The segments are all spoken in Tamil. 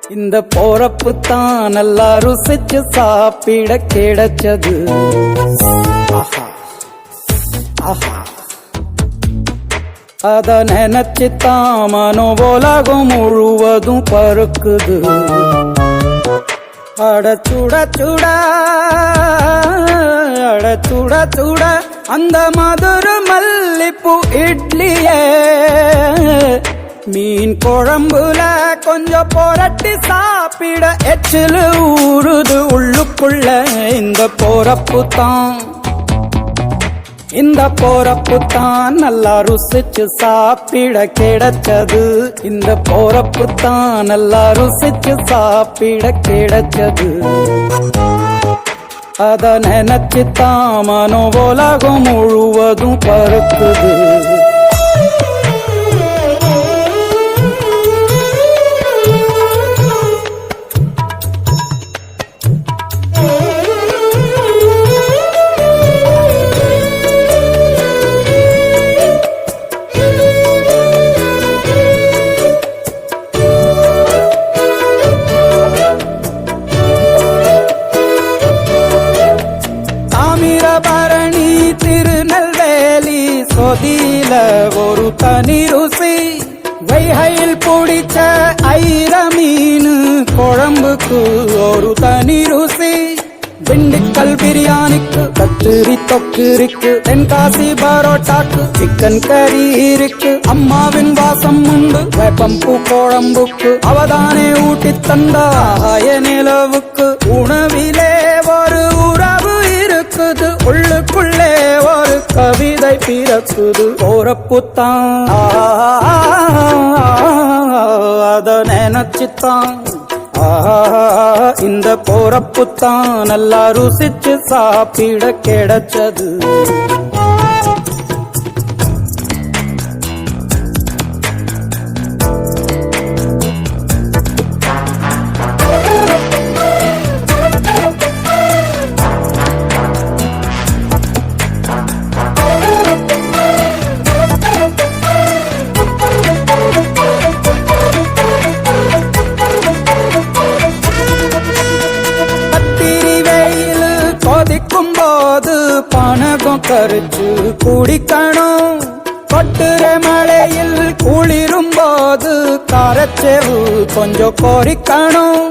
இந்த போறப்பு தான் நல்லா ருசிச்சு சாப்பிட கிடைச்சது. ஆஹா ஆஹா, அத நினைச்சுத்தான் மனோ உலகம் முழுவதும் பருக்குது. அட சுட சுட அட சுட சுட அந்த மதுர மல்லிப்பூ இட்லியே மீன் குழம்புல கொஞ்சம் புரட்டி சாப்பிட எச்சிலு ஊறுது உள்ளுக்குள்ள. இந்த போறப்பு தான் இந்த போறப்பு தான் நல்லா ருசிச்சு சாப்பிட கிடைச்சது. இந்த போறப்பு தான் நல்லா ருசிச்சு சாப்பிட கிடைச்சது. அத நினைச்சுத்தான் மனோ உலகம் முழுவதும் பருக்குது. தாமிரபரணி திருநெல்வேலி சொதியில ஒரு தனி ருசி. வைகையில் பிடிச்ச ஐர மீன் குழம்புக்கு ஒரு தனி ருசி. திண்டுக்கல் பிரியாணிக்கு கத்திரி தொக்கு இருக்கு. தென்காசி பரோட்டாக்கு சிக்கன் கறி இருக்கு. அம்மாவின் வாசம் உண்டு வேப்பம்பூ குழம்புக்கு. அவதானே ஊட்டி தந்தாய நிலவுக்கு. உணவிலே ஒரு உறவு இருக்குது. உள்ளுக்குள்ளே ஒரு கவிதை பிறக்குது. போறப்புத்தான் அத நினைச்சுத்தான் இந்த போறப்புத்தான் நல்லா ருசிச்சு சாப்பிட கிடைச்சது. போது பணகம் கரிச்சு குடிக்கணும். கொட்டுற மழையில் குளிரும் போது காரச்சேவு கொஞ்சம் கோரிக்கணும்.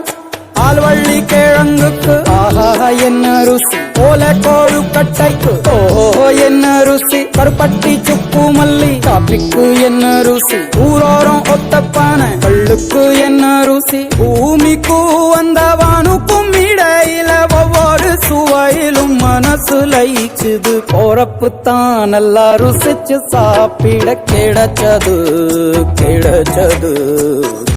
ஆல்வள்ளி கிழங்குக்கு ஆஹா என்ன ருசி. ஓலை கோழு கட்டைக்கு ஓஹோ என்ன ருசி. கருப்பட்டி சுப்பு மல்லி காப்பிக்கு என்ன ருசி. ஊரோரம் ஒத்தப்பான கள்ளுக்கு என்ன ருசி. பூமிக்கு வந்த வானுக்கும் இடையில ஒவ்வொரு சுவையிலும் மனசு லயிக்குது. போறப்புத்தான் நல்லா ருசிச்சு சாப்பிட கிடைச்சது கிடைச்சது.